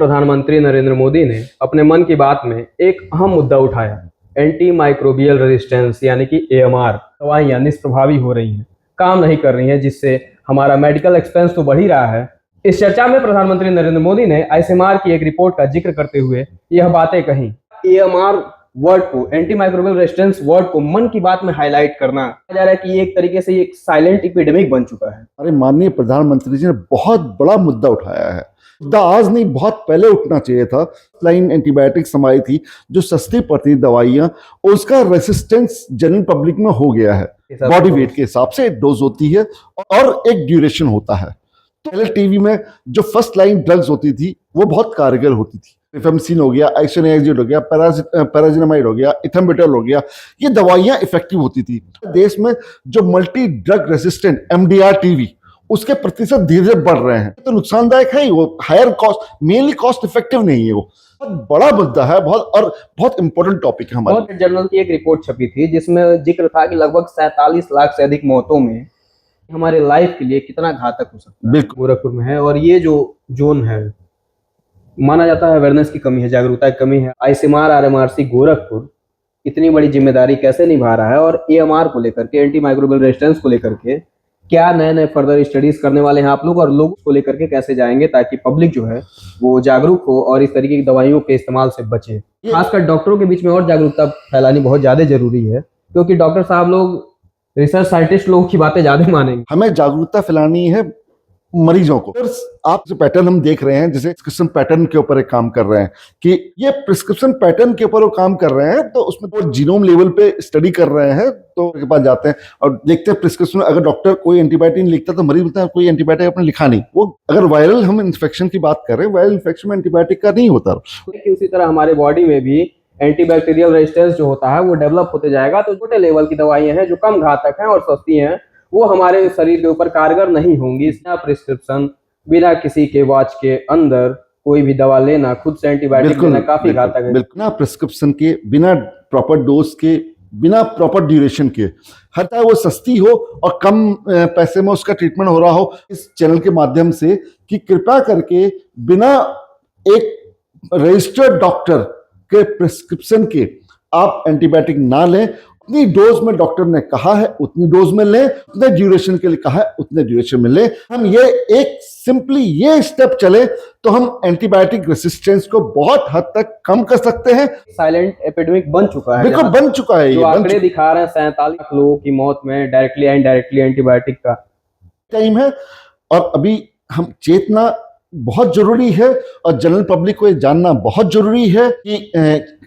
प्रधानमंत्री नरेंद्र मोदी ने अपने मन की बात में एक अहम मुद्दा उठाया। एंटी माइक्रोबियल रेजिस्टेंस यानी कि एएमआर दवाइयां निष्प्रभावी हो रही हैं, काम नहीं कर रही हैं, जिससे हमारा मेडिकल एक्सपेंस तो बढ़ ही रहा है। इस चर्चा में प्रधानमंत्री नरेंद्र मोदी ने आईसीएमआर की एक रिपोर्ट का जिक्र करते हुए यह बातें कही। एएमआर वर्ड को, एंटी माइक्रोबियल रेजिस्टेंस वर्ड को मन की बात में हाईलाइट करना जा रहा है कि एक तरीके से एक साइलेंट एपिडेमिक बन चुका है। हमारे माननीय प्रधानमंत्री जी ने बहुत बड़ा मुद्दा उठाया है। मुद्दा आज नहीं, बहुत पहले उठना चाहिए था। लाइन एंटीबायोटिक्स हमारी थी जो सस्ती पड़ती दवाइयां, उसका रेसिस्टेंस जनरल पब्लिक में हो गया है। बॉडी वेट के हिसाब से एक डोज होती है और एक ड्यूरेशन होता है। तो पहले टीवी में जो फर्स्ट लाइन ड्रग्स होती थी वो बहुत कारगर होती थी। रिफेम्सिन हो गया, आइसोनियाजिड हो गया, पैराजिनामाइड हो गया, इथेम्बुटोल हो गया, ये दवाइयां इफेक्टिव होती थी। देश में जो multi drug resistant MDR TV उसके प्रतिशत धीरे धीरे बढ़ रहे हैं, तो नुकसानदायक है। वो higher cost, mainly cost effective नहीं है। वो बहुत बड़ा मुद्दा है, बहुत इंपॉर्टेंट टॉपिक है हमारे। वॉल जर्नल की एक रिपोर्ट छपी थी जिसमें जिक्र था कि लगभग 47 लाख से अधिक मौतों में हमारे लाइफ के लिए कितना घातक हो सकता है गोरखपुर में है। और ये जो जोन है, माना जाता है अवेयरनेस की कमी है, जागरूकता की कमी है। आईसीएमआर आरएमआरसी गोरखपुर इतनी बड़ी जिम्मेदारी कैसे निभा रहा है और एएमआर को लेकर के, एंटी माइक्रोबियल रेजिस्टेंस को लेकर के क्या नए नए फर्दर स्टडीज करने वाले हैं आप लोग, और लोग को लेकर के कैसे जाएंगे ताकि पब्लिक जो है वो जागरूक हो और इस तरीके की दवाइयों के इस्तेमाल से बचे। खासकर डॉक्टरों के बीच में और जागरूकता फैलानी बहुत ज्यादा जरूरी है, क्योंकि डॉक्टर साहब लोग, रिसर्च साइंटिस्ट लोगों की बातें ज्यादा मानेंगे। हमें जागरूकता फैलानी है मरीजों को। आप जो पैटर्न हम देख रहे हैं, जैसे प्रिस्क्रिप्शन पैटर्न के ऊपर एक काम कर रहे हैं कि ये प्रिस्क्रिप्शन पैटर्न के ऊपर वो काम कर रहे हैं, तो उसमें वो जीनोम लेवल पे स्टडी कर रहे हैं। तो के पास जाते हैं और देखते हैं प्रिस्क्रिप्शन, अगर डॉक्टर कोई एंटीबायोटिक लिखता है तो मरीज बोलता है कोई एंटीबायोटिक आपने लिखा नहीं। वो अगर वायरल हम इन्फेक्शन की बात कर रहे हैं, वायरल इन्फेक्शन में एंटीबायोटिक का नहीं होता। उसी तरह हमारे बॉडी में भी एंटीबैक्टीरियल रेजिस्टेंस जो होता है वो डेवलप होते जाएगा। तो छोटे लेवल की दवाइयां हैं जो कम घातक हैं और सस्ती हैं, वो हमारे शरीर के ऊपर कारगर नहीं होंगी। बिना प्रिस्क्रिप्शन, बिना किसी के वॉच के अंदर कोई भी दवा लेना, खुद से एंटीबायोटिक लेना काफी घातक है। बिना प्रिस्क्रिप्शन के, बिना प्रॉपर डोज के, बिना प्रॉपर ड्यूरेशन के, हर चाहे वो सस्ती हो और कम पैसे में उसका ट्रीटमेंट हो रहा हो, इस चैनल के माध्यम से कि कृपया करके बिना एक रजिस्टर्ड डॉक्टर के प्रिस्क्रिप्शन के आप एंटीबायोटिक ना लें। उतनी डोज में डॉक्टर ने कहा है उतनी डोज में लें, उतने ड्यूरेशन के लिए कहा है उतने ड्यूरेशन में लें। हम ये एक सिंपली ये स्टेप चले तो हम एंटीबायोटिक रेसिस्टेंस को बहुत हद तक कम कर सकते हैं। साइलेंट एपिडेमिक बन चुका है, बिल्कुल बन चुका है। ये आंकड़े दिखा रहे हैं 47 लाख लोगों की मौत में डायरेक्टली या इनडायरेक्टली एंटीबायोटिक का टाइम है। और अभी हम चेतना बहुत जरूरी है और जनरल पब्लिक को ये जानना बहुत जरूरी है कि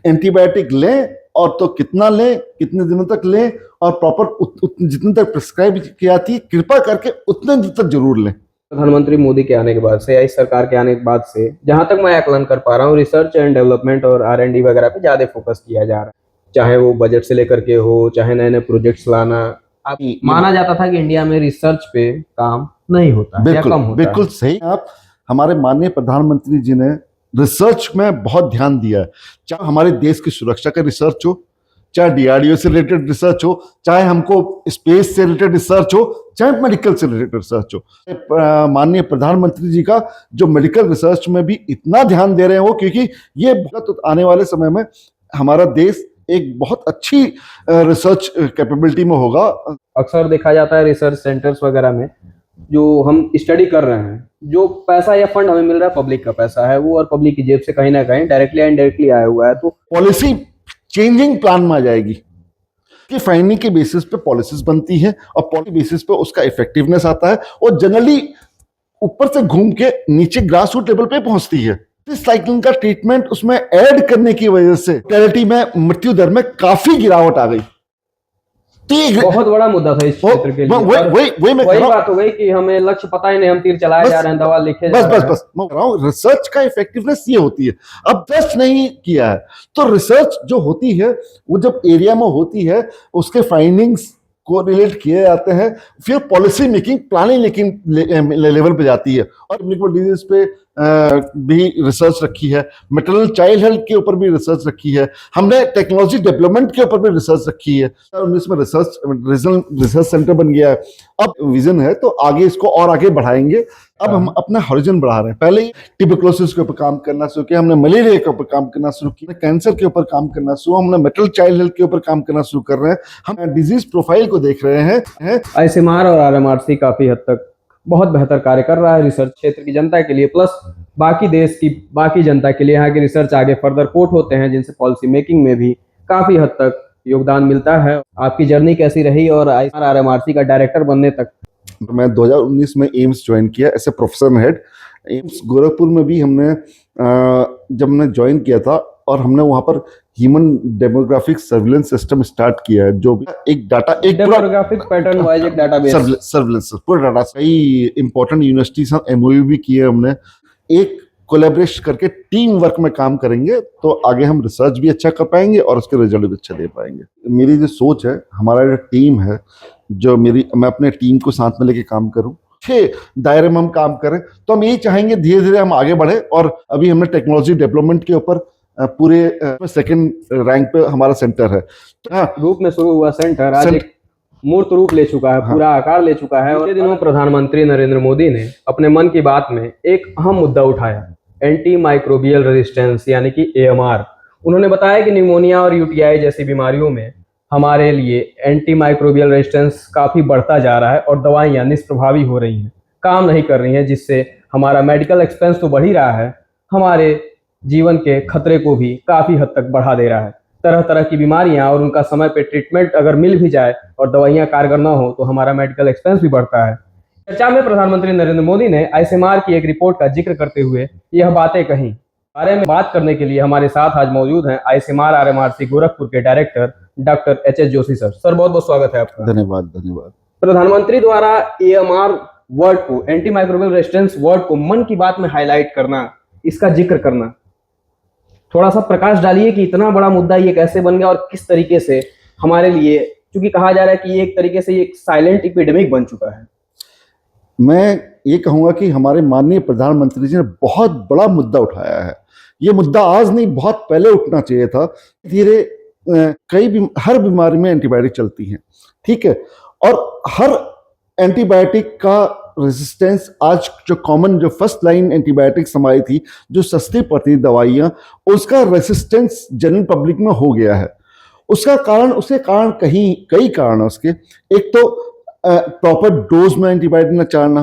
एंटीबायोटिक लें और तो कितना लें, कितने दिनों तक लें, और प्रॉपर जितने तक प्रिस्क्राइब किया थी कृपया करके उतने दिन तक जरूर लें। प्रधानमंत्री मोदी के आने के बाद से या इस सरकार के आने के बाद से, जहां तक मैं आकलन कर पा रहा हूँ, रिसर्च एंड डेवलपमेंट और R&D वगैरह पे ज्यादा फोकस किया जा रहा है। चाहे वो बजट से लेकर के हो, चाहे नए नए प्रोजेक्ट्स लाना। आप माना जाता था कि इंडिया में रिसर्च पे काम नहीं होता या कम होता है। बिल्कुल सही। आप हमारे माननीय प्रधानमंत्री जी ने रिसर्च में बहुत ध्यान दिया है। चाहे हमारे देश की सुरक्षा का रिसर्च हो, चाहे DRDO से रिलेटेड रिसर्च हो, चाहे हमको स्पेस से रिलेटेड रिसर्च हो, चाहे मेडिकल से रिलेटेड रिसर्च हो। माननीय प्रधानमंत्री जी का जो मेडिकल रिसर्च में भी इतना ध्यान दे रहे हैं वो, क्योंकि ये बहुत आने वाले समय में हमारा देश एक बहुत अच्छी रिसर्च कैपेबिलिटी में होगा। अक्सर देखा जाता है रिसर्च सेंटर्स वगैरह में जो हम स्टडी कर रहे हैं, जो पैसा या फंड हमें मिल रहा है पब्लिक का पैसा है वो, और पब्लिक की जेब से कहीं ना कहीं डायरेक्टली या इनडायरेक्टली आया हुआ है। तो पॉलिसी चेंजिंग प्लान में आ जाएगी कि फाइंडिंग के बेसिस पे पॉलिसीज बनती हैं और पॉलिसी बेसिस पे उसका इफेक्टिवनेस आता है और जनरली ऊपर से घूम के नीचे ग्रास रूट लेवल पे पहुंचती है। इस साइक्लिंग का ट्रीटमेंट उसमें ऐड करने की वजह से मोर्टेलिटी में, मृत्यु दर में काफी गिरावट आ गई। बहुत बड़ा मुद्दा था इस क्षेत्र के लिए। वही बात हो गई कि हमें लक्ष्य पता ही नहीं, हम तीर चलाए जा रहे हैं, दवा लिखे जा रहे हैं। बस मैं कह रहा हूं रिसर्च का इफेक्टिवनेस ये होती है। अब रिसर्च नहीं किया है तो रिसर्च जो होती है वो जब एरिया में होती है उसके फाइंडिंग्स को रिलेट किए जाते हैं, फिर पॉलिसी मेकिंग, प्लानिंग लेकिन लेवल पे जाती है और कम्युनिकेबल डिजीज पे भी रिसर्च रखी है, मैटरनल चाइल्ड हेल्थ के ऊपर भी रिसर्च रखी है, हमने टेक्नोलॉजी डेवलपमेंट के ऊपर भी रिसर्च रखी है। 2019 में रीजनल रिसर्च सेंटर बन गया है। अब विजन है तो आगे इसको और आगे बढ़ाएंगे। अब हम अपना हॉरिजन बढ़ा रहे हैं। पहले ही ट्यूबरकुलोसिस के ऊपर काम करना शुरू किया, हमने मलेरिया के ऊपर काम करना शुरू किया, कैंसर के ऊपर काम करना शुरू, हमने मैटरनल चाइल्ड हेल्थ के ऊपर काम करना शुरू कर रहे हैं। हम डिजीज प्रोफाइल को देख रहे हैं। आईसीएमआर और आरएमआरसी काफी हद तक बहुत बेहतर कार्य कर रहा है रिसर्च क्षेत्र की जनता के लिए, प्लस बाकी देश की बाकी जनता के लिए। यहाँ के रिसर्च आगे फर्दर कोट होते हैं, जिनसे पॉलिसी मेकिंग में भी काफी हद तक योगदान मिलता है। आपकी जर्नी कैसी रही और आरएमआरसी का डायरेक्टर बनने तक? मैं 2019 में एम्स ज्वाइन किया as a professor head. AIIMS Gorakhpur में भी हमने जब हमने ज्वाइन किया था और हमने वहां पर human demographic surveillance system start किया है, जो भी एक डाटा एक डेमोग्राफिक पैटर्न वाइज एक डाटाबेस सर्विलेंस पूरा डाटा। कई इंपॉर्टेंट यूनिवर्सिटी से एमओयू भी किए हमने। एक कोलैबोरेशन करके टीम वर्क में काम करेंगे तो आगे हम रिसर्च भी अच्छा कर पाएंगे और उसके रिजल्ट भी अच्छा दे पाएंगे। मेरी जो सोच है, हमारा जो टीम है, मैं अपने टीम को साथ में लेके काम करूं, अच्छे दायरे में हम काम करें, तो हम यही चाहेंगे धीरे धीरे हम आगे बढ़े। और अभी हमने टेक्नोलॉजी डेवलपमेंट के ऊपर पूरे सेकंड रैंक पे हमारा सेंटर है। रूप में शुरू हुआ सेंटर आज एक मूर्त रूप ले चुका है, पूरा आकार ले चुका है। और दिनों प्रधानमंत्री नरेंद्र मोदी ने अपने मन की बात में एक अहम मुद्दा उठाया, एंटी माइक्रोबियल रेजिस्टेंस यानी कि एएमआर। उन्होंने बताया कि निमोनिया और यूटीआई जैसी बीमारियों में हमारे लिए एंटी माइक्रोबियल रेजिस्टेंस काफ़ी बढ़ता जा रहा है और दवाइयाँ निष्प्रभावी हो रही हैं, काम नहीं कर रही हैं, जिससे हमारा मेडिकल एक्सपेंस तो बढ़ ही रहा है, हमारे जीवन के खतरे को भी काफ़ी हद तक बढ़ा दे रहा है। तरह तरह की बीमारियां और उनका समय पे ट्रीटमेंट अगर मिल भी जाए और दवाइयां कारगर ना हो तो हमारा मेडिकल एक्सपेंस भी बढ़ता है। चर्चा में प्रधानमंत्री नरेंद्र मोदी ने आईसीएमआर की एक रिपोर्ट का जिक्र करते हुए यह बातें कही। बारे में बात करने के लिए हमारे साथ आज मौजूद हैं आईसीएमआर आरएमआरसी गोरखपुर के director doctor HS. Joshi sir. Sir बहुत बहुत स्वागत है आपका। धन्यवाद धन्यवाद। प्रधानमंत्री द्वारा एएमआर वर्ड को, एंटी माइक्रोबियल रेजिस्टेंस वर्ड को मन की बात में हाईलाइट करना, इसका जिक्र करना, थोड़ा सा प्रकाश डालिए कि इतना बड़ा मुद्दा ये कैसे बन गया और किस तरीके से हमारे लिए, क्योंकि कहा जा रहा है कि ये एक तरीके से ये एक साइलेंट एपिडेमिक बन चुका है। मैं ये कहूंगा कि हमारे माननीय प्रधानमंत्री जी ने बहुत बड़ा मुद्दा उठाया है। ये मुद्दा आज नहीं, बहुत पहले उठना चाहिए था। धीरे हर बीमारी में एंटीबायोटिक चलती हैं, ठीक है, और हर एंटीबायोटिक का रेजिस्टेंस आज जो कॉमन, जो फर्स्ट लाइन एंटीबायोटिक्स हमारी थी, जो सस्ती पड़ती दवाइयाँ, उसका रेजिस्टेंस जनरल पब्लिक में हो गया है। उसके कारण कई कारण है उसके। एक तो प्रॉपर डोज में एंटीबायोटिक न चाड़ना,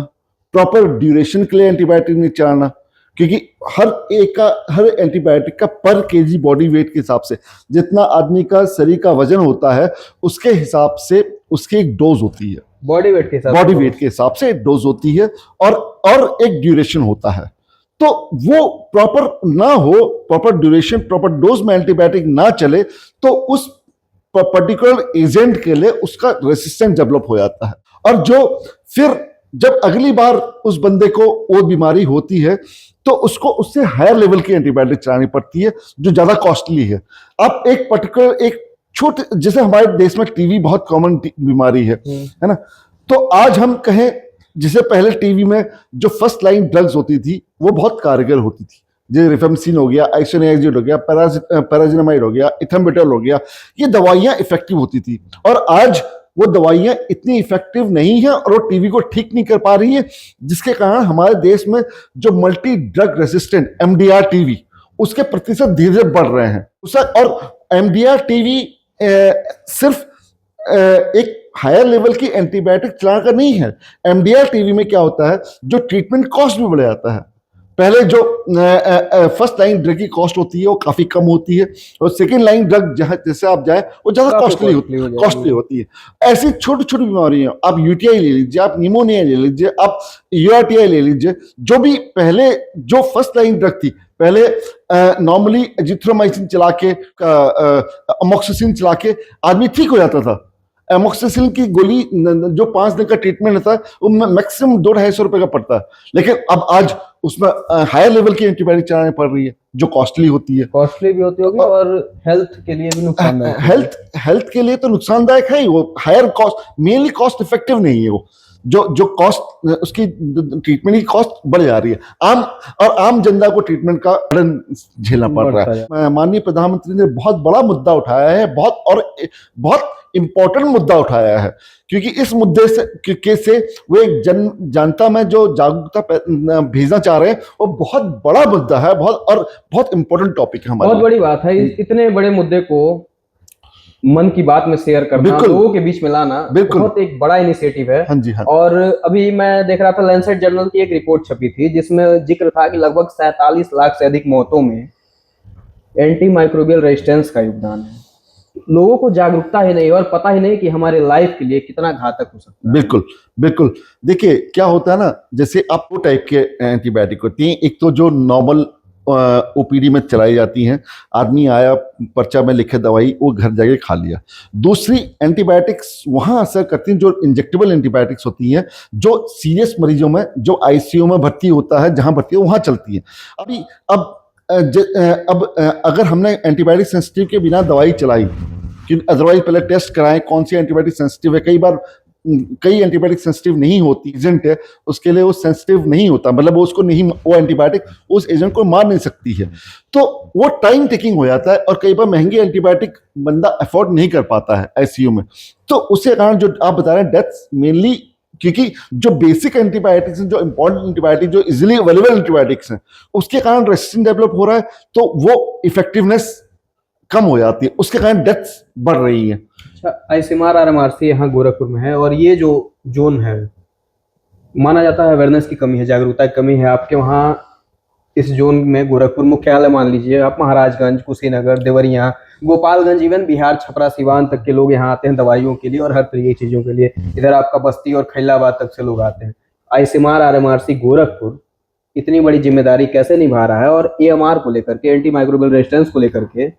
प्रॉपर ड्यूरेशन के लिए एंटीबायोटिक नहीं चाड़ना, क्योंकि हर एंटीबायोटिक का पर केजी बॉडी वेट के हिसाब से, जितना आदमी का शरीर का वजन होता है उसके हिसाब से उसकी एक डोज होती है। बॉडी वेट के हिसाब से एक डोज होती है और एक ड्यूरेशन होता है। तो वो प्रॉपर ना हो, प्रॉपर ड्यूरेशन, प्रॉपर डोज में एंटीबायोटिक ना चले तो उस पर्टिकुलर एजेंट के लिए उसका रेसिस्टेंस डेवलप हो जाता है। और जो फिर जब अगली बार उस बंदे को वो बीमारी होती है तो उसको उससे हायर लेवल की एंटीबायोटिक चलानी पड़ती है, जो ज्यादा कॉस्टली है। अब एक पर्टिकुलर एक छोटे, जैसे हमारे देश में टीवी बहुत कॉमन बीमारी है ना, तो आज हम कहें, जिसे पहले टीवी में जो फर्स्ट लाइन ड्रग्स होती थी वो बहुत कारगर होती थी, जैसे रिफेम्सिन हो गया, आइसोनियाजिड हो गया, पैराजिनामाइड हो गया, इथेम्बुटोल हो गया, ये दवाइयां इफेक्टिव होती थी। और आज वो दवाइयां इतनी इफेक्टिव नहीं है और वो टीवी को ठीक नहीं कर पा रही है, जिसके कारण हमारे देश में जो multi drug resistant MDR TV, उसके प्रतिशत धीरे धीरे बढ़ रहे हैं। और एमडीआर टीवी सिर्फ एक हायर लेवल की एंटीबायोटिक चलाने का नहीं है। एमडीआर टीवी में क्या होता है, जो ट्रीटमेंट कॉस्ट भी बढ़ जाता है। पहले जो फर्स्ट लाइन ड्रग की कॉस्ट होती है वो काफी कम होती है, और सेकेंड लाइन ड्रग जैसे आप जाए वो ज्यादा कॉस्टली होती है। ऐसी छोटी छोटी बीमारियां, आप यूटीआई ले लीजिए, आप निमोनिया ले लीजिए, आप यूआरटीआई ले लीजिए, जो भी पहले जो फर्स्ट लाइन ड्रग थी, पहले नॉर्मली एजिथ्रोमाइसिन चला के, अमोक्सिसिलिन चला के आदमी ठीक हो जाता था। एमोक्सिसिलिन की गोली जो 5 दिन का ट्रीटमेंट होता है वो मैक्सिमम 200-250 रुपए का पड़ता है, लेकिन अब आज उसमें हायर लेवल की एंटीबायोटिक चलानी पड़ रही है, जो कॉस्टली होती है। कॉस्टली भी होती होगी और हेल्थ के लिए भी नुकसानदायक। हेल्थ के लिए तो नुकसानदायक है ही, वो higher cost, mainly cost effective नहीं है वो। जो जो कॉस्ट उसकी ट्रीटमेंट की कॉस्ट बढ़ जा रही है, आम जनता को ट्रीटमेंट का बर्डन झेलना पड़ रहा है। माननीय प्रधानमंत्री ने बहुत बड़ा मुद्दा उठाया है, बहुत इंपॉर्टेंट मुद्दा उठाया है, क्योंकि इस मुद्दे से वो एक जनता में जो जागरूकता भेजना चाह रहे हैं, वो बहुत बड़ा मुद्दा है, बहुत इंपॉर्टेंट टॉपिक है हमारे बहुत बड़ी बात है। इतने बड़े मुद्दे को मन की बात में शेयर करना, लोगों के बीच में लाना बहुत एक बड़ा इनिशिएटिव है। हाँ जी, हाँ। और अभी मैं देख रहा था, लैंसेट जर्नल की एक रिपोर्ट छपी थी जिसमें जिक्र था कि लगभग 47 लाख से अधिक मौतों में एंटी माइक्रोबियल रेजिस्टेंस का योगदान है। लोगों को जागरूकता ही नहीं और पता ही नहीं कि हमारे लाइफ के लिए कितना घातक हो सकता है। बिल्कुल। देखिए क्या होता है ना, जैसे आप दो टाइप के एंटीबायोटिक होती हैं। एक तो जो नॉर्मल ओपीडी में चलाई जाती हैं, आदमी आया, पर्चा में लिखे दवाई, वो घर जाके खा लिया। दूसरी एंटीबायोटिक्स वहां असर करती हैं, जो इंजेक्टेबल एंटीबायोटिक्स होती हैं, जो सीरियस मरीजों में, जो आईसीयू में भर्ती होता है, जहां भर्ती है वहां चलती है। अब अगर हमने एंटीबायोटिक सेंसिटिव के बिना दवाई चलाई, कि अदरवाइज पहले टेस्ट कराएं कौन सी एंटीबायोटिक सेंसिटिव है। कई एंटीबायोटिक सेंसिटिव नहीं होती, एजेंट है उसके लिए वो सेंसिटिव नहीं होता, मतलब वो एंटीबायोटिक उस एजेंट को मार नहीं सकती है, तो वो टाइम टेकिंग हो जाता है और कई बार महंगी एंटीबायोटिक बंदा अफोर्ड नहीं कर पाता है आईसीयू में। तो उसके कारण जो आप बता रहे हैं डेथ्स मेनली, क्योंकि जो बेसिक एंटीबायोटिक्स हैं, जो इंपॉर्टेंट एंटीबायोटिक, जो इजीली अवेलेबल एंटीबायोटिक्स हैं, उसके कारण रेजिस्टेंस डेवलप हो रहा है, तो वो इफेक्टिवनेस कम हो जाती है, उसके कारण डेथ्स बढ़ रही है। आईसीएमआर आरएमआरसी यहाँ गोरखपुर में है, और ये जो जोन है, माना जाता है अवेयरनेस की कमी है, जागरूकता की कमी है। आपके वहाँ इस जोन में गोरखपुर मुख्यालय मान लीजिए आप, महाराजगंज, कुशीनगर, देवरिया, गोपालगंज, इवन बिहार, छपरा, सिवान तक के लोग यहाँ आते हैं दवाइयों के लिए और हर तरीके की चीजों के लिए। इधर आपका बस्ती और खैलाबाद तक से लोग आते हैं। आईसीएमआर आरएमआरसी गोरखपुर इतनी बड़ी जिम्मेदारी कैसे निभा रहा है, और एएमआर को लेकर के, एंटी माइक्रोबियल रेजिस्टेंस को लेकर के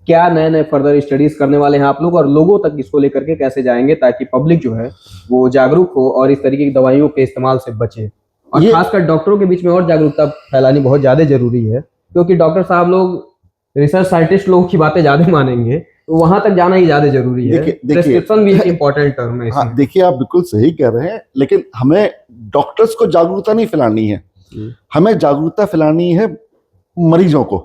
क्या नए नए फर्दर स्टडीज करने वाले हैं आप लोग, और लोगों तक इसको लेकर के कैसे जाएंगे ताकि पब्लिक जो है वो जागरूक हो और इस तरीके की दवाइयों के इस्तेमाल से बचे। और खासकर डॉक्टरों के बीच में और जागरूकता फैलानी बहुत ज्यादा जरूरी है, क्योंकि डॉक्टर साहब लोग रिसर्च साइंटिस्ट लोगों की बातें ज्यादा मानेंगे, तो वहां तक जाना ही ज्यादा जरूरी है। प्रिस्क्रिप्शन भी एक इंपॉर्टेंट टर्म है। हाँ, देखिए आप बिल्कुल सही कह रहे हैं, लेकिन हमें डॉक्टर्स को जागरूकता नहीं फैलानी है, हमें जागरूकता फैलानी है मरीजों को।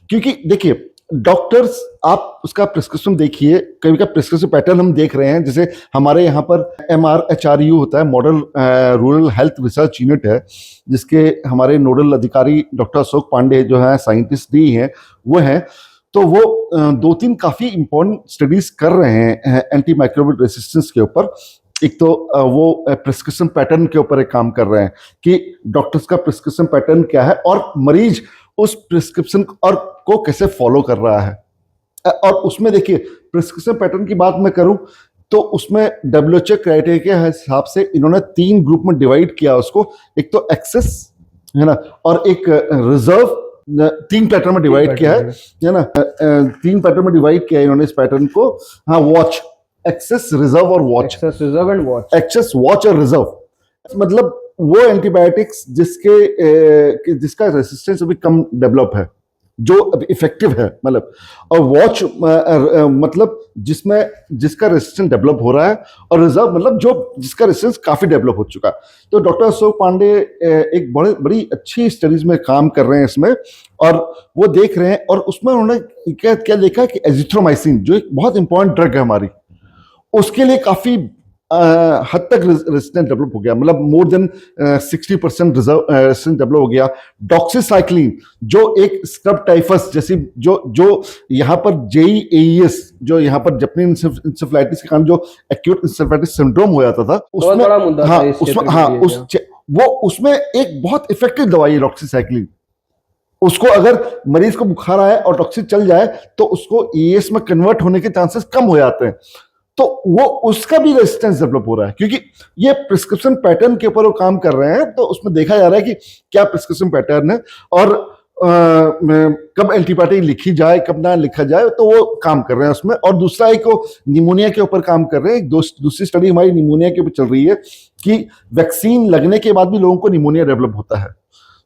क्योंकि देखिए डॉक्टर्स, आप उसका प्रिस्क्रिप्शन देखिए, कभी का प्रिस्क्रिप्शन पैटर्न हम देख रहे हैं। जैसे हमारे यहाँ पर MRHRU होता है, model rural health research unit है, जिसके हमारे नोडल अधिकारी डॉक्टर अशोक पांडे जो है, साइंटिस्ट भी हैं, वो हैं। तो वो 2-3 काफी इंपॉर्टेंट स्टडीज कर रहे हैं एंटी माइक्रोबियल रेजिस्टेंस के ऊपर। एक तो वो प्रिस्क्रिप्शन पैटर्न के ऊपर एक काम कर रहे हैं कि डॉक्टर्स का प्रिस्क्रिप्शन पैटर्न क्या है और मरीज उस प्रिस्क्रिप्शन और को कैसे फॉलो कर रहा है। और उसमें देखिए प्रिस्क्रिप्शन पैटर्न की बात मैं करूं तो उसमें WHO क्राइटेरिया के हिसाब से इन्होंने 3 ग्रुप में डिवाइड किया उसको। एक तो एक्सेस है ना, और एक रिजर्व, 3 पैटर्न में डिवाइड किया है ना, 3 पैटर्न में डिवाइड किया है इन्होंने इस पैटर्न को। हाँ, वॉच, एक्सेस, रिजर्व और watch, access, reserve and watch, access, watch और रिजर्व, मतलब वो एंटीबायोटिक्स जिसका रेसिस्टेंस अभी कम डेवलप है, जो अभी इफेक्टिव है, मतलब। और वॉच मतलब जिसका रेसिस्टेंस डेवलप हो रहा है, और रिजर्व मतलब जिसका रेसिस्टेंस काफी डेवलप हो चुका है। तो डॉक्टर अशोक पांडे एक बड़ी अच्छी स्टडीज में काम कर रहे हैं इसमें, और वो देख रहे हैं। और उसमें उन्होंने क्या देखा कि एजिथ्रोमाइसिन, जो एक बहुत इंपॉर्टेंट ड्रग है हमारी, उसके लिए काफी हद तक रेजिस्टेंस डेवलप हो गया, मतलब मोर देन 60% रेजिस्टेंस डेवलप हो गया। डॉक्सीसाइक्लिन, जो एक स्क्रब टाइफस जैसी, जो यहाँ पर JEAS, जो यहाँ पर जपनी इंसेफेलाइटिस के कारण जो एक्यूट इंसेफेलाइटिस सिंड्रोम हो जाता था, उसमें एक बहुत इफेक्टिव दवाई है डॉक्सीसाइक्लिन। उसको अगर मरीज को बुखार आए और टॉक्सिन चल जाए तो उसको EAS में कन्वर्ट होने के चांसेस कम हो जाते हैं। तो वो उसका भी रेजिस्टेंस डेवलप हो रहा है, क्योंकि ये प्रिस्क्रिप्शन पैटर्न के ऊपर वो काम कर रहे हैं। तो उसमें देखा जा रहा है कि क्या प्रिस्क्रिप्शन पैटर्न है और कब एंटीबायोटिक लिखी जाए, कब ना लिखा जाए, तो वो काम कर रहे हैं उसमें। और दूसरा एक वो निमोनिया के ऊपर काम कर रहे हैं। दूसरी स्टडी हमारी निमोनिया के ऊपर चल रही है कि वैक्सीन लगने के बाद भी लोगों को निमोनिया डेवलप होता है,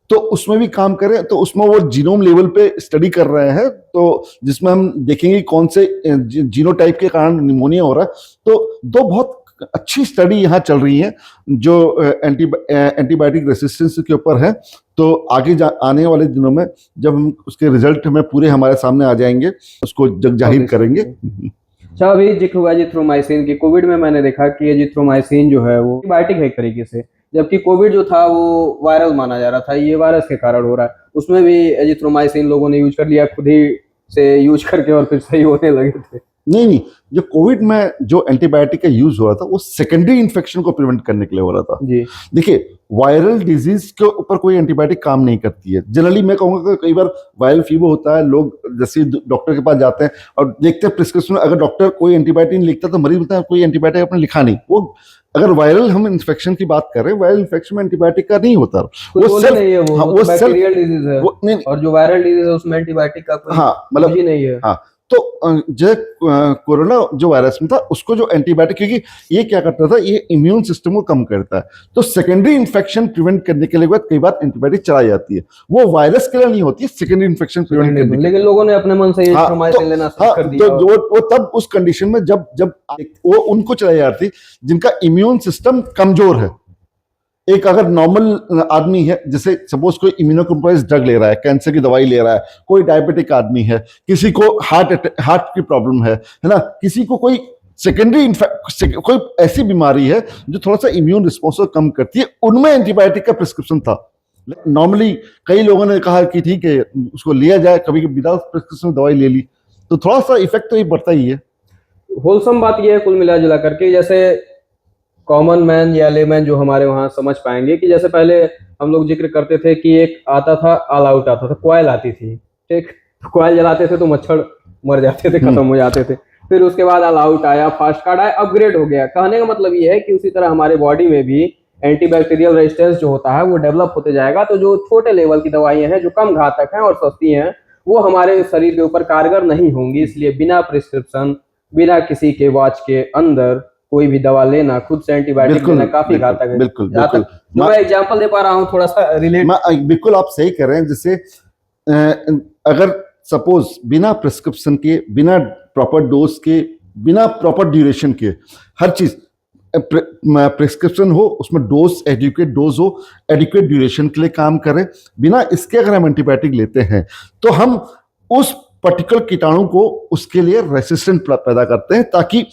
तो उसमें भी काम करें। तो उसमें वो जीनोम लेवल पे स्टडी कर रहे हैं, तो जिसमें हम देखेंगे कौन से जीनोटाइप के कारण निमोनिया हो रहा है। तो 2 बहुत अच्छी स्टडी यहाँ चल रही है जो एंटीबायोटिक रेसिस्टेंस के ऊपर है। तो आगे आने वाले दिनों में जब हम उसके रिजल्ट में पूरे हमारे सामने आ जाएंगे, उसको जग जाहिर करेंगे। अच्छा, अभी जिक्र हुआ एजिथ्रोमाइसिन की। कोविड में मैंने देखा कि एजिथ्रोमाइसिन जो है वो एंटीबायोटिक है एक तरीके से, जबकि कोविड जो था वो वायरल माना जा रहा था, ये वायरस के कारण हो रहा है। उसमें भी एजिथ्रोमाइसिन लोगों ने यूज कर लिया, खुद ही से यूज करके, और फिर सही होने लगे थे। नहीं, जो कोविड में जो एंटीबायोटिक का यूज हो रहा था वो सेकेंडरी इन्फेक्शन को प्रिवेंट करने के लिए हो रहा था जी। देखिए, वायरल डिजीज के ऊपर कोई एंटीबायोटिक काम नहीं करती है। जनरली मैं कहूँगा कि कई बार वायरल फीवर होता है, लोग जैसे डॉक्टर के पास जाते हैं और देखते हैं प्रिस्क्रिप्शन, अगर डॉक्टर कोई एंटीबायोटिक नहीं लिखता तो मरीज बोलता है कोई एंटीबायोटिक आपने लिखा नहीं। वो अगर वायरल हम इन्फेक्शन की बात कर रहे हैं, वायरल इन्फेक्शन में एंटीबायोटिक का नहीं होता, वो सेल्फ नहीं है, वो बैक्टीरियल डिजीज है। नहीं, और जो वायरल डिजीज है उसमें एंटीबायोटिक का कोई मतलब ही नहीं है। हाँ, तो जो कोरोना जो वायरस में था उसको जो एंटीबायोटिक, क्योंकि ये क्या करता था, ये इम्यून सिस्टम को कम करता है, तो सेकेंडरी इन्फेक्शन प्रिवेंट करने के लिए बाद कई बार एंटीबायोटिक चलाई जाती है। वो वायरस के लिए नहीं होती है, सेकेंडरी इन्फेक्शन प्रिवेंट करने के लिए। लेकिन लोगों ने अपने मन से एजिथ्रोमाइसिन लेना शुरू कर दिया। तो वो तब उस कंडीशन में जब वो उनको चलाई जाती जिनका इम्यून सिस्टम कमजोर है। एक अगर नॉर्मल आदमी है, जैसे सपोज कोई इम्यूनोकम्प्रोमाइज ड्रग ले रहा है, कैंसर की दवाई ले रहा है, कोई डायबिटिक आदमी है, किसी को हार्ट की प्रॉब्लम है ना, किसी को कोई सेकेंडरी कोई ऐसी बीमारी है जो थोड़ा सा इम्यून रिस्पॉन्स को कम करती है, उनमें एंटीबायोटिक का प्रिस्क्रिप्शन था। नॉर्मली कई लोगों ने कहा कि ठीक है उसको लिया जाए, कभी विदाउट प्रिस्क्रिप्शन दवाई ले ली तो थोड़ा सा इफेक्ट तो ये बढ़ता ही है। होलसम बात यह है कुल मिला जुला करके, जैसे कॉमन मैन या लेमैन जो हमारे वहां समझ पाएंगे कि जैसे पहले हम लोग जिक्र करते थे कि एक आता था, ऑल आउट आता था, कॉइल आती थी, ठीक, कॉइल जलाते थे तो मच्छर मर जाते थे, खत्म हो जाते थे। फिर उसके बाद ऑल आउट आया, फास्ट कार्ड आया, अपग्रेड हो गया। कहने का मतलब ये है कि उसी तरह हमारे बॉडी में भी एंटीबैक्टीरियल रेजिस्टेंस जो होता है वो डेवलप होते जाएगा। तो जो छोटे लेवल की दवाइयां हैं जो कम घातक हैं और सस्ती हैं, वो हमारे शरीर के ऊपर कारगर नहीं होंगी। इसलिए बिना प्रिस्क्रिप्शन, बिना किसी के वॉच के अंदर कोई भी दवा लेना, खुद से एंटीबायोटिक लेना काफी घातक है। बिल्कुल मैं एग्जांपल दे पा रहा हूँ थोड़ा सा रिलेट। बिल्कुल आप सही कर रहे हैं। जैसे अगर सपोज बिना प्रिस्क्रिप्शन के, बिना प्रॉपर डोज के, बिना प्रॉपर ड्यूरेशन के, हर चीज प्रिस्क्रिप्शन हो, उसमें डोज एडिक्वेट डोज हो, एडिक्वेट ड्यूरेशन के लिए काम करे, बिना इसके अगर हम एंटीबायोटिक लेते हैं तो हम उस पर्टिकुलर कीटाणु को उसके लिए रेसिस्टेंट पैदा करते हैं, ताकि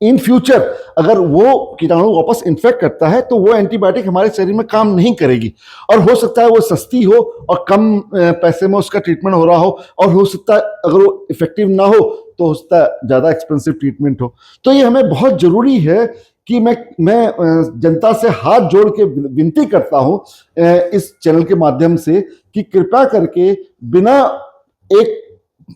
इन फ्यूचर अगर वो कीटाणु वापस इन्फेक्ट करता है तो वो एंटीबायोटिक हमारे शरीर में काम नहीं करेगी। और हो सकता है वो सस्ती हो और कम पैसे में उसका ट्रीटमेंट हो रहा हो, और हो सकता है अगर वो इफेक्टिव ना हो तो हो सकता है ज्यादा एक्सपेंसिव ट्रीटमेंट हो। तो ये हमें बहुत जरूरी है कि मैं जनता से हाथ जोड़ के विनती करता हूं इस चैनल के माध्यम से कि कृपया करके बिना एक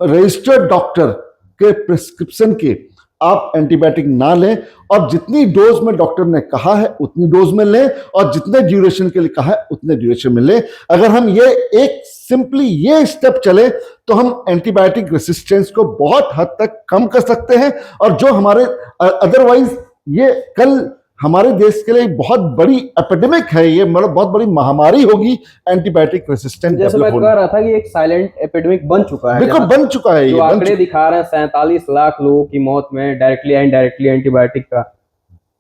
रजिस्टर्ड डॉक्टर के प्रिस्क्रिप्शन के आप एंटीबायोटिक ना लें, और जितनी डोज में डॉक्टर ने कहा है उतनी डोज में लें, और जितने ड्यूरेशन के लिए कहा है उतने ड्यूरेशन में लें। अगर हम ये एक सिंपली ये स्टेप चले तो हम एंटीबायोटिक रेसिस्टेंस को बहुत हद तक कम कर सकते हैं, और जो हमारे अदरवाइज ये कल हमारे देश के लिए बहुत बड़ी एपिडेमिक है, ये मतलब बहुत बड़ी महामारी होगी एंटीबायोटिक रेसिस्टेंट। जैसे मैं कह रहा था कि एक साइलेंट एपिडेमिक बन चुका है, बिल्कुल बन चुका है। जो आंकड़े दिखा रहे हैं 47 लाख लोगों की मौत में डायरेक्टली या इनडायरेक्टली एंटीबायोटिक का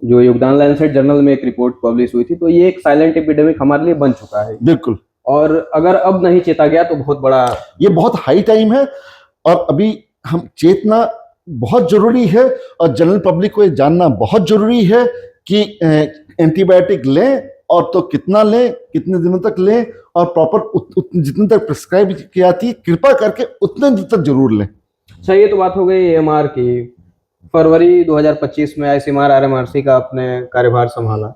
जो योगदान, लैंसेट जर्नल में एक रिपोर्ट पब्लिश हुई थी। तो ये एक साइलेंट एपिडेमिक हमारे लिए बन चुका है। बिल्कुल। और अगर अब नहीं चेता गया तो बहुत बड़ा, ये बहुत हाई टाइम है, और अभी हम चेतना बहुत जरूरी है, और जनरल पब्लिक को ये जानना बहुत जरूरी है कि एंटीबायोटिक लें, और तो कितना लें, कितने दिनों तक लें, और प्रॉपर जितने तक प्रिस्क्राइब की जाती है कृपया करके उतने दिन तक जरूर लें। अच्छा, ये तो बात हो गई एएमआर की। फरवरी 2025 में आईसीएमआर आरएमआरसी का अपने कार्यभार संभाला।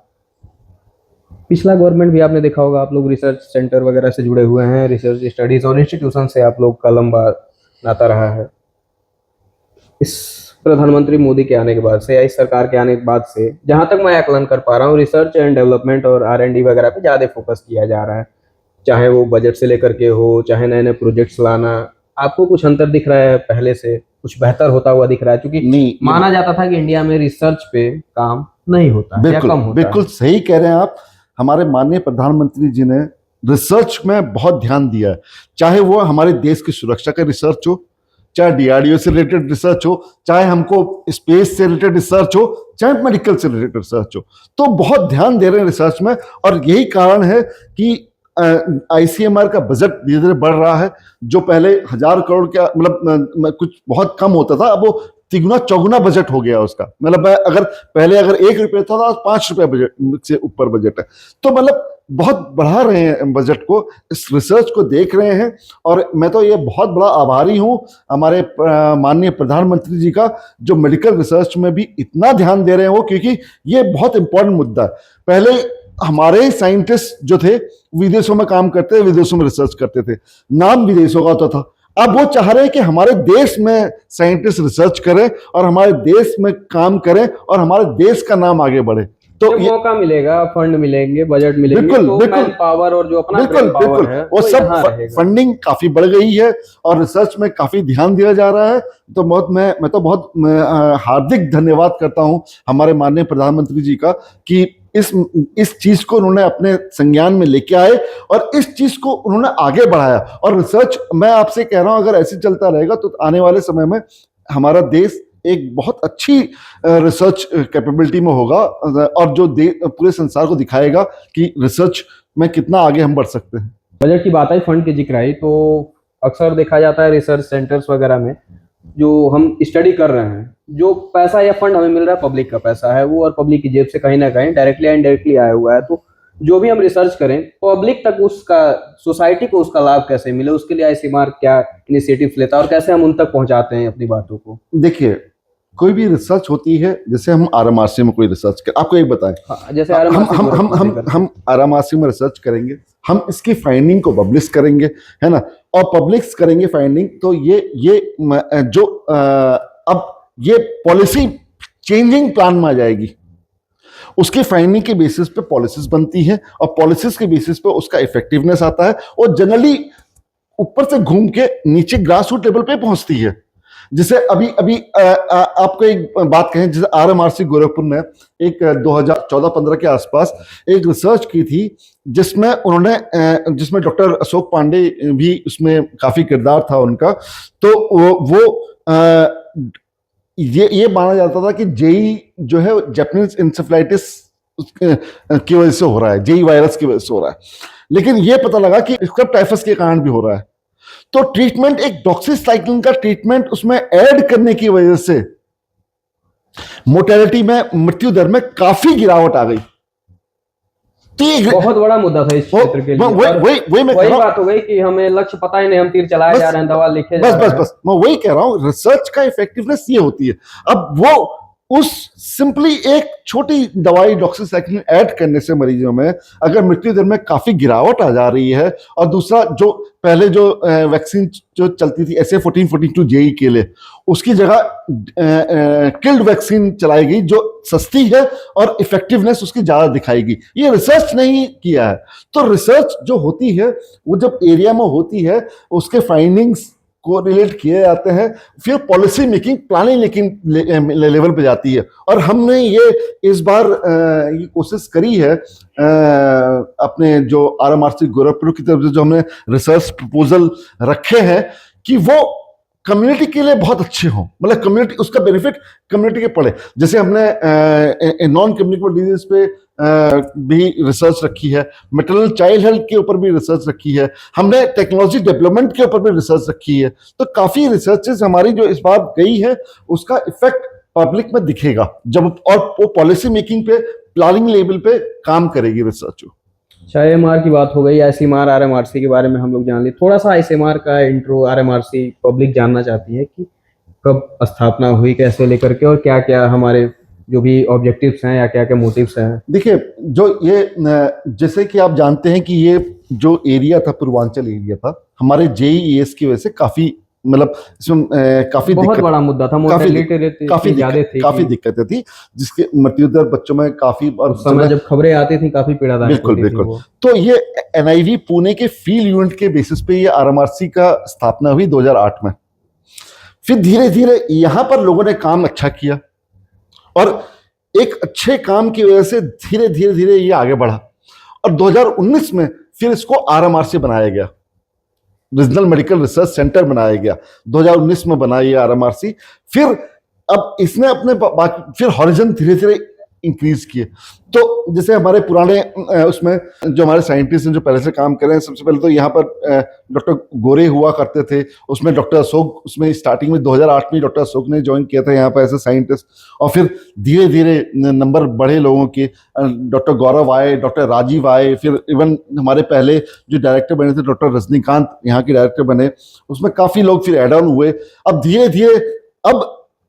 पिछला गवर्नमेंट भी आपने देखा होगा, आप लोग रिसर्च सेंटर वगैरह से जुड़े हुए हैं, रिसर्च स्टडीज और इंस्टीट्यूशन से आप लोग का लंबा नाता रहा है। इस प्रधानमंत्री मोदी के आने के बाद से या इस सरकार के आने के बाद से, जहां तक मैं आकलन कर पा रहा हूँ, रिसर्च एंड डेवलपमेंट और R&D वगैरह पे ज्यादा फोकस किया जा रहा है, चाहे वो बजट से लेकर के हो, चाहे नए नए प्रोजेक्ट्स लाना। आपको कुछ अंतर दिख रहा है पहले से, कुछ बेहतर होता हुआ दिख रहा है? क्योंकि नहीं, माना जाता था कि इंडिया में रिसर्च पे काम नहीं होता या कम होता। बिल्कुल सही कह रहे हैं आप। हमारे माननीय प्रधानमंत्री जी ने रिसर्च में बहुत ध्यान दिया है, चाहे वो हमारे देश की सुरक्षा का रिसर्च हो, चाहे डीआरडीओ से रिलेटेड रिसर्च हो, चाहे हमको स्पेस से रिलेटेड रिसर्च हो, चाहे मेडिकल से रिलेटेड रिसर्च हो, तो बहुत ध्यान दे रहे हैं रिसर्च में। और यही कारण है कि आईसीएमआर का बजट धीरे धीरे बढ़ रहा है। जो पहले 1,000 करोड़ का मतलब कुछ बहुत कम होता था, अब वो तिगुना चौगुना बजट हो गया उसका। मतलब अगर पहले अगर 1 रुपये था, तो 5 रुपये बजट से ऊपर बजट है। तो मतलब बहुत बढ़ा रहे हैं बजट को, इस रिसर्च को देख रहे हैं। और मैं तो ये बहुत बड़ा आभारी हूं हमारे माननीय प्रधानमंत्री जी का, जो मेडिकल रिसर्च में भी इतना ध्यान दे रहे हैं वो, क्योंकि ये बहुत इंपॉर्टेंट मुद्दा है। पहले हमारे साइंटिस्ट जो थे विदेशों में काम करते थे, विदेशों में रिसर्च करते थे, नाम विदेशों का होता था। अब वो चाह रहे हैं कि हमारे देश में साइंटिस्ट रिसर्च करें और हमारे देश में काम करें और हमारे देश का नाम आगे बढ़े। तो जब मौका मिलेगा, फंड मिलेंगे, बजट मिलेंगे, बिल्कुल तो बिल्कुल मैन पावर और जो अपना बिल्कुल ब्रेन पावर बिल्कुल है वो सब यहाँ रहेगा। फंडिंग काफी बढ़ गई है और रिसर्च में काफी ध्यान दिया जा रहा है। तो मैं तो बहुत हार्दिक धन्यवाद करता हूं हमारे माननीय प्रधानमंत्री जी का, कि इस चीज को उन्होंने अपने संज्ञान में लेके आए और इस चीज को उन्होंने आगे बढ़ाया। और रिसर्च, मैं आपसे कह रहा हूं, अगर ऐसे चलता रहेगा तो आने वाले समय में हमारा देश एक बहुत अच्छी रिसर्च कैपेबिलिटी में होगा, और जो पूरे संसार को दिखाएगा कि रिसर्च में कितना आगे हम बढ़ सकते हैं। बजट की बात आई, फंड की जिक्र आई, तो अक्सर देखा जाता है रिसर्च सेंटर्स वगैरह में जो हम स्टडी कर रहे हैं, जो पैसा या फंड हमें मिल रहा है पब्लिक का पैसा है वो, और पब्लिक की जेब से कहीं ना कहीं डायरेक्टली या इनडायरेक्टली आया हुआ है। तो जो भी हम रिसर्च करें, पब्लिक तक उसका, सोसाइटी को उसका लाभ कैसे मिले, उसके लिए आईसीएमआर क्या इनिशिएटिव लेता है और कैसे हम उन तक पहुंचाते हैं अपनी बातों को। देखिए, कोई भी रिसर्च होती है, जैसे हम आरएमआरसी में कोई रिसर्च कर, आपको एक बताएं, हाँ, जैसे हम आरएमआरसी में रिसर्च करेंगे, हम इसकी फाइंडिंग को पब्लिश करेंगे, है ना, और पब्लिश करेंगे फाइंडिंग, तो जो अब ये पॉलिसी चेंजिंग प्लान में आ जाएगी। उसकी फाइंडिंग के बेसिस पे पॉलिसीज बनती है और पॉलिसीज के बेसिस पे उसका इफेक्टिवनेस आता है और जनरली ऊपर से घूम के नीचे ग्रास रूट लेवल पे पहुंचती है। जैसे अभी अभी आपको एक बात कहें, जैसे आरएमआरसी गोरखपुर ने एक 2014-15 के आसपास एक रिसर्च की थी, जिसमें डॉक्टर अशोक पांडे भी उसमें काफी किरदार था उनका। तो ये माना जाता था कि जेई जो है जैपनीज इंसेफ्लाइटिस की वजह से हो रहा है, जेई वायरस की वजह से हो रहा है, लेकिन ये पता लगा कि इसका टाइफस के कारण भी हो रहा है। तो ट्रीटमेंट, एक डॉक्सीसाइक्लिन का ट्रीटमेंट उसमें ऐड करने की वजह से मोर्टेलिटी में, मृत्यु दर में काफी गिरावट आ गई। तो बहुत बड़ा मुद्दा था इस क्षेत्र के लिए। वही बात हो गई कि हमें लक्ष्य पता ही नहीं, हम तीर चलाए जा रहे हैं, दवा लिखे जा रहे हैं। बस मैं वही कह रहा हूं, रिसर्च का इफेक्टिवनेस ये होती है। अब वो उस सिंपली एक छोटी दवाई डॉक्सीसाइक्लिन ऐड करने से मरीजों में अगर मृत्यु दर में काफी गिरावट आ जा रही है, और दूसरा जो पहले जो वैक्सीन जो चलती थी SA-1442 जेई के लिए, उसकी जगह किल्ड वैक्सीन चलाई गई जो सस्ती है और इफेक्टिवनेस उसकी ज्यादा दिखाएगी। ये रिसर्च नहीं किया है। तो रिसर्च जो होती है वो जब एरिया में होती है, उसके फाइंडिंग्स को रिलेट किए जाते हैं, फिर पॉलिसी मेकिंग, प्लानिंग लेवल पे जाती है। और हमने ये इस बार ये कोशिश करी है अपने जो आरएमआरसी गोरखपुर की तरफ से जो हमने रिसर्च प्रपोजल रखे हैं कि वो कम्युनिटी के लिए बहुत अच्छे हों, मतलब कम्युनिटी, उसका बेनिफिट कम्युनिटी के पड़े। जैसे हमने नॉन कम्युनिकेबल डिजीज पे भी रिसर्च रखी है, मैटरनल चाइल्ड हेल्थ के ऊपर भी रिसर्च रखी है, हमने टेक्नोलॉजी डेवलपमेंट के ऊपर भी रिसर्च रखी है। तो काफी रिसर्चेस हमारी जो इस बार गई है, उसका इफेक्ट पब्लिक में दिखेगा जब, और वो पॉलिसी मेकिंग पे, प्लानिंग लेवल पे काम करेगी रिसर्च। आईसीएमआर की बात हो गई, आईसीएमआर आरएमआरसी के बारे में हम लोग जान लिए। थोड़ा सा आईसीएमआर का इंट्रो, आरएमआरसी पब्लिक जानना चाहती है कि कब स्थापना हुई, कैसे लेकर के, और क्या क्या हमारे जो भी ऑब्जेक्टिव्स हैं या क्या क्या मोटिव्स हैं। देखिए, जो ये, जैसे कि आप जानते हैं कि ये जो एरिया था, पूर्वांचल एरिया था, हमारे जेईएस की वजह से काफी, मतलब इसमें काफी बहुत बड़ा मुद्दा था, काफी दिक्कतें थी, जिसके मृत्यु दर बच्चों में काफी, और समय जब खबरें आती थी काफी पीड़ादायक होती थी। बिल्कुल। तो ये एनआईवी पुणे के फील्ड यूनिट के बेसिस पे ये आरएमआरसी का स्थापना हुई 2008 में। फिर धीरे धीरे यहाँ पर लोगों ने काम अच्छा किया और एक अच्छे काम की वजह से धीरे धीरे ये आगे बढ़ा, और 2019 में फिर इसको आरएमआरसी बनाया गया। रीजनल मेडिकल रिसर्च सेंटर बनाया गया, 2019 में बना ये आरएमआरसी। फिर अब इसने अपने फिर हॉरिजन धीरे धीरे इंक्रीज किए। तो जैसे हमारे पुराने उसमें जो हमारे साइंटिस्ट हैं जो पहले से काम कर रहे हैं, सबसे पहले तो यहाँ पर डॉक्टर गोरे हुआ करते थे, उसमें डॉक्टर अशोक, उसमें स्टार्टिंग में 2008 में डॉक्टर अशोक ने ज्वाइन किया था यहाँ पर एज ए साइंटिस्ट। और फिर धीरे धीरे नंबर बढ़े लोगों के, डॉक्टर गौरव आए, डॉक्टर राजीव आए, फिर इवन हमारे पहले जो डायरेक्टर बने थे डॉक्टर रजनीकांत यहाँ के डायरेक्टर बने, उसमें काफी लोग फिर एड ऑन हुए। अब धीरे धीरे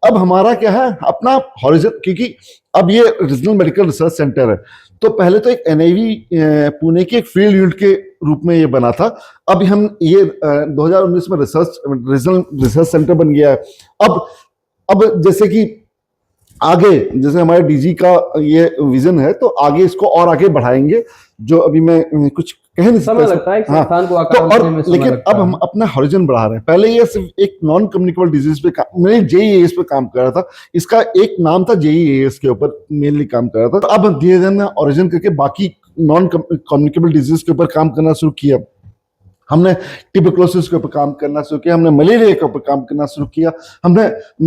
अब हमारा क्या है अपना हॉरिजन, क्योंकि अब ये रीजनल मेडिकल रिसर्च सेंटर है। तो पहले तो एक एनआईवी पुणे की एक फील्ड यूनिट के रूप में ये बना था। अब हम ये 2019 में रीजनल रिसर्च सेंटर बन गया है। अब जैसे कि आगे जैसे हमारे डीजी का ये विजन है, तो आगे इसको और आगे बढ़ाएंगे, जो अभी मैं कुछ कह नहीं सकता। समय लगता है एक संस्थान को आकार देने में, समय लेकिन लगता अब हम अपना हॉरिजन बढ़ा रहे हैं। पहले ये सिर्फ एक नॉन कम्युनिकेबल डिजीज पे मैं जेईएएस पे काम कर रहा था, इसका एक नाम था जेईएएस के ऊपर मेनली काम कर रहा था। तो अब धीरे धीरे ऑरिजिन करके बाकी नॉन कम्युनिकेबल डिजीज के ऊपर काम करना शुरू किया। हमने ट्यूबरकुलोसिस के ऊपर काम करना शुरू किया, हमने मलेरिया के ऊपर काम करना शुरू किया, हमने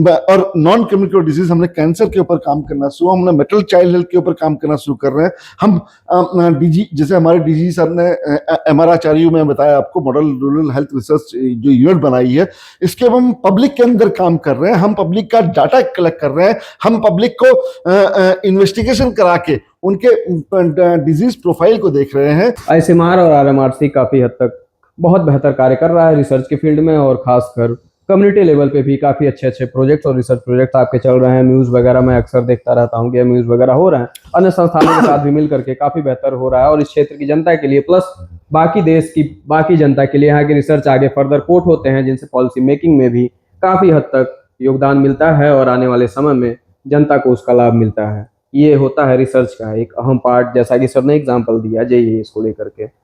और नॉन कम्युनिकेबल डिजीज हमने कैंसर के ऊपर काम करना शुरू, हमने मेटल चाइल्ड हेल्थ के ऊपर काम करना शुरू कर रहे हैं। हम डीजी, जैसे हमारे डीजी सर ने एमआरआचार्य में बताया आपको, मॉडल रूरल हेल्थ रिसर्च जो यूनिट बनाई है, इसके हम पब्लिक के अंदर काम कर रहे हैं, हम पब्लिक का डाटा कलेक्ट कर रहे हैं, हम पब्लिक को इन्वेस्टिगेशन करा के उनके डिजीज प्रोफाइल को देख रहे हैं। आईसीएमआर और आरएमआरसी काफी हद तक बहुत बेहतर कार्य कर रहा है रिसर्च के फील्ड में, और खासकर कम्युनिटी लेवल पे भी काफी अच्छे अच्छे प्रोजेक्ट्स और रिसर्च प्रोजेक्ट्स आपके चल रहे हैं। न्यूज़ वगैरह में अक्सर देखता रहता हूँ कि न्यूज़ वगैरह हो रहे हैं, अन्य संस्थानों के साथ भी मिल करके काफी बेहतर हो रहा है। और इस क्षेत्र की जनता के लिए प्लस बाकी देश की बाकी जनता के लिए यहाँ के रिसर्च आगे फर्दर कोट होते हैं, जिनसे पॉलिसी मेकिंग में भी काफी हद तक योगदान मिलता है और आने वाले समय में जनता को उसका लाभ मिलता है। ये होता है रिसर्च का एक अहम पार्ट, जैसा कि सर ने एग्जाम्पल दिया जेईई इसको लेकर के।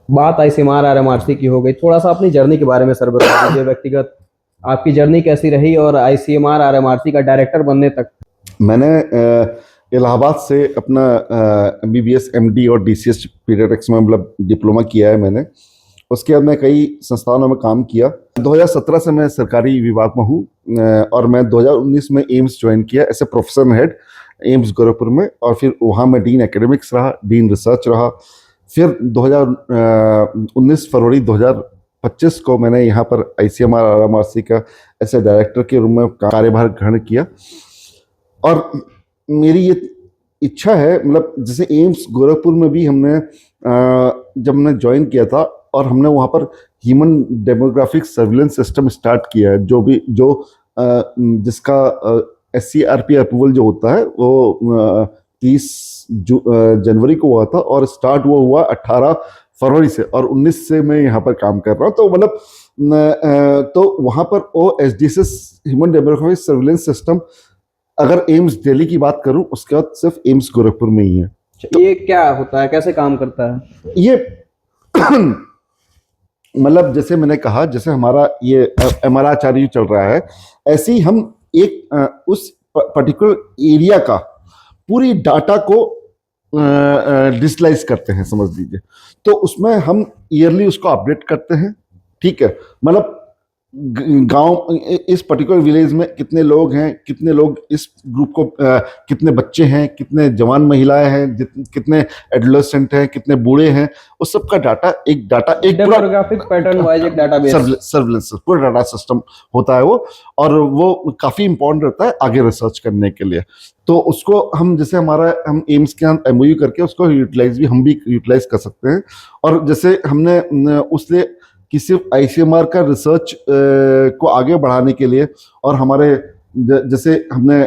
बात आईसीएमआर आरएमआरसी की हो गई, थोड़ा सा अपनी जर्नी के बारे में सर बता दीजिए, व्यक्तिगत आपकी जर्नी कैसी रही और आईसीएमआर आरएमआरसी का डायरेक्टर बनने तक। मैंने इलाहाबाद से अपना एमबीबीएस एमडी और डीसीएस पीडियाट्रिक्स में मतलब डिप्लोमा किया है मैंने। उसके बाद मैं कई संस्थानों में काम किया। 2017 से मैं सरकारी विभाग में हूँ और मैं 2019 में एम्स ज्वाइन किया as a professor head AIIMS Gorakhpur में, और फिर वहाँ मैं डीन एकेडमिक्स रहा, डीन रिसर्च रहा। फिर 2019 फरवरी 2025 को मैंने यहाँ पर आईसीएमआर आरएमआरसी का ऐसे डायरेक्टर के रूप में कार्यभार ग्रहण किया। और मेरी ये इच्छा है, मतलब जैसे एम्स गोरखपुर में भी हमने जब हमने ज्वाइन किया था और हमने वहाँ पर human demographic surveillance system start किया है, जिसका SCRP अप्रूवल जो होता है वो 30 जनवरी को हुआ था और स्टार्ट वो हुआ 18 फरवरी से, और 19 से मैं यहाँ पर काम कर रहा हूँ। तो मतलब तो वहाँ पर OSDSS human demographic surveillance system, अगर एम्स दिल्ली की बात करूं, उसके बाद सिर्फ एम्स गोरखपुर में ही है। तो ये क्या होता है, कैसे काम करता है ये? मतलब जैसे मैंने कहा, जैसे हमारा ये एमआरआचार्य चल रहा है, ऐसे ही हम एक उस पर्टिकुलर एरिया का पूरी डाटा को डिजिटलाइज करते हैं, समझ लीजिए। तो उसमें हम ईयरली उसको अपडेट करते हैं, ठीक है। मतलब गांव, इस पर्टिकुलर विलेज में कितने लोग हैं, कितने लोग इस ग्रुप को, कितने बच्चे हैं, कितने जवान महिलाएं हैं, कितने एडोलेसेंट हैं, कितने बूढ़े हैं, उस सब का डाटा एक डेमोग्राफिक पैटर्न वाइज एक डाटाबेस सर्विलेंस पूरा डाटा सिस्टम होता है वो, और वो काफी इंपॉर्टेंट रहता है आगे रिसर्च करने के लिए। तो उसको हम जैसे हम एम्स के यहाँ MOU करके उसको यूटिलाइज भी हम भी यूटिलाइज कर सकते हैं। और जैसे हमने उससे कि सिर्फ आईसीएमआर का रिसर्च को आगे बढ़ाने के लिए, और हमारे जैसे हमने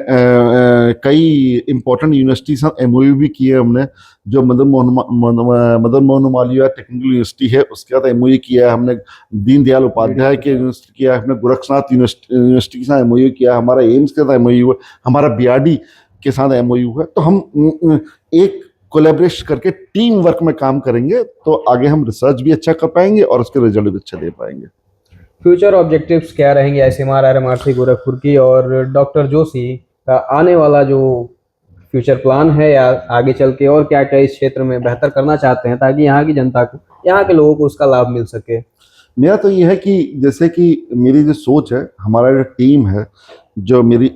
कई इम्पोर्टेंट यूनिवर्सिटी से MOU भी किए हमने, जो मदन मोहन मालवीय टेक्निकल यूनिवर्सिटी है उसके साथ MOU किया है हमने, दीनदयाल उपाध्याय के यूनिवर्सिटी किया है हमने, गोरखनाथ यूनिवर्सिटी के साथ MOU किया, हमारा एम्स के साथ MOU है, हमारा BRD के साथ MOU है। तो हम एक कोलैबोरेट करके टीम वर्क में काम करेंगे तो आगे हम रिसर्च भी अच्छा कर पाएंगे और उसके रिजल्ट भी अच्छा दे पाएंगे। फ्यूचर ऑब्जेक्टिव्स क्या रहेंगे आईसीएमआर आरएमआरसी गोरखपुर की, और डॉक्टर जोशी का आने वाला जो फ्यूचर प्लान है, या आगे चल के और क्या क्या इस क्षेत्र में बेहतर करना चाहते हैं ताकि यहाँ की जनता को, यहाँ के लोगों को उसका लाभ मिल सके? मेरा तो ये है कि जैसे कि मेरी जो सोच है, हमारा जो टीम है,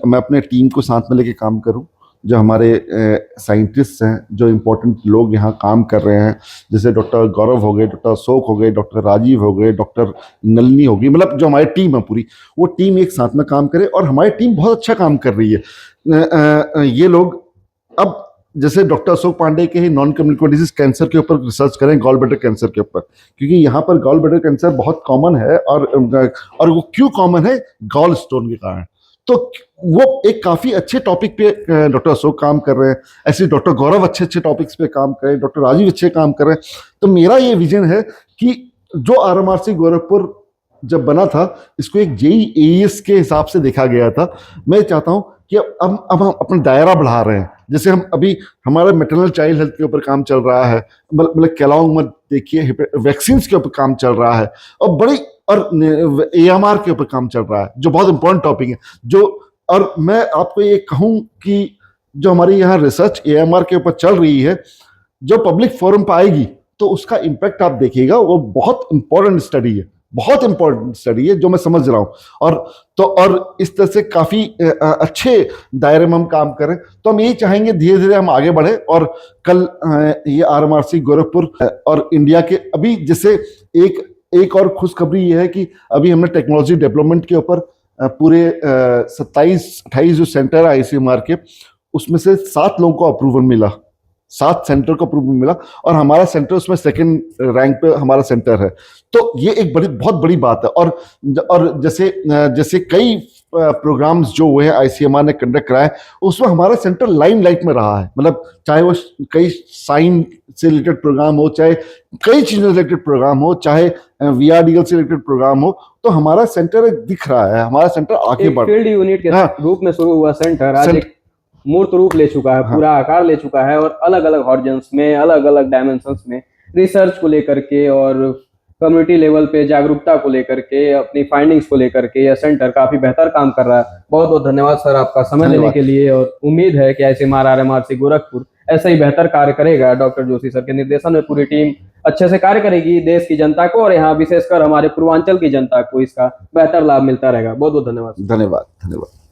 मैं अपने टीम को साथ में लेके काम करूं, जो हमारे साइंटिस्ट हैं, जो इम्पोर्टेंट लोग यहाँ काम कर रहे हैं, जैसे डॉक्टर गौरव हो गए, डॉक्टर अशोक हो गए, डॉक्टर राजीव हो गए, डॉक्टर नलिनी होगी, मतलब जो हमारी टीम है पूरी, वो टीम एक साथ में काम करे। और हमारी टीम बहुत अच्छा काम कर रही है। ये लोग अब जैसे डॉक्टर अशोक पांडे के ही नॉन कम्युनिकेबल डिजीज कैंसर के ऊपर रिसर्च करें, गॉल ब्लैडर कैंसर के ऊपर, क्योंकि यहाँ पर गॉल ब्लैडर कैंसर बहुत कॉमन है। और वो क्यों कॉमन है? गॉल स्टोन के कारण। तो वो एक काफी अच्छे टॉपिक पे डॉक्टर अशोक काम कर रहे हैं, ऐसे डॉक्टर गौरव अच्छे अच्छे टॉपिक्स पे काम कर रहे हैं, डॉक्टर राजीव अच्छे काम कर रहे हैं। तो मेरा ये विजन है कि जो RMRC गोरखपुर जब बना था, इसको एक JEE-AES के हिसाब से देखा गया था। मैं चाहता हूं कि अब हम अपना दायरा बढ़ा रहे हैं। जैसे हम अभी हमारा मैटरनल चाइल्ड हेल्थ के ऊपर काम चल रहा है, मतलब केलॉन्ग मत देखिए, वैक्सीन के ऊपर काम चल रहा है, और AMR के ऊपर काम चल रहा है, जो बहुत इंपॉर्टेंट टॉपिक है। और मैं आपको ये कहूं कि जो हमारी यहाँ रिसर्च AMR के ऊपर चल रही है, जो पब्लिक फोरम पर आएगी तो उसका इम्पैक्ट आप देखिएगा, वो बहुत इंपॉर्टेंट स्टडी है, बहुत इंपॉर्टेंट स्टडी है, जो मैं समझ रहा हूं। और इस तरह से काफी अच्छे दायरे में हम काम करें। तो हम यही चाहेंगे धीरे धीरे हम आगे बढ़े, और कल ये RMRC गोरखपुर और इंडिया के अभी जैसे एक और खुशखबरी ये है कि अभी हमने टेक्नोलॉजी डेवलपमेंट के ऊपर पूरे 27-28 जो सेंटर है ICMR के, उसमें से 7 लोगों को अप्रूवल मिला, 7 सेंटर को अप्रूवल मिला, और हमारा सेंटर उसमें सेकंड रैंक पे हमारा सेंटर है। तो ये एक बहुत बड़ी बात है। और जैसे कई प्रोग्राम्स जो हुए हैं ICMR ने कंडक्ट कराए, उसमें हमारा सेंटर लाइमलाइट में रहा है। मतलब चाहे वो कई साइन से रिलेटेड प्रोग्राम हो, चाहे कई चीजों से रिलेटेड प्रोग्राम हो, चाहे VRDL से रिलेटेड प्रोग्राम हो, तो हमारा सेंटर दिख रहा है, हमारा सेंटर आगे बढ़ फील्ड यूनिट के रूप में शुरू हुआ सेंटर आज एक मूर्त रूप ले चुका है, पूरा आकार ले चुका है, और अलग अलग हॉर्जन्स में, अलग अलग डायमेंशंस में रिसर्च को लेकर के और कम्युनिटी लेवल पे जागरूकता को लेकर के, अपनी फाइंडिंग्स को लेकर के यह सेंटर काफी बेहतर काम कर रहा है। बहुत बहुत धन्यवाद सर आपका समय देने के लिए, और उम्मीद है कि ICMR RMRC गोरखपुर ऐसा ही बेहतर कार्य करेगा। डॉक्टर जोशी सर के निर्देशन में पूरी टीम अच्छे से कार्य करेगी, देश की जनता को और यहाँ विशेषकर हमारे पूर्वांचल की जनता को इसका बेहतर लाभ मिलता रहेगा। बहुत बहुत धन्यवाद। धन्यवाद।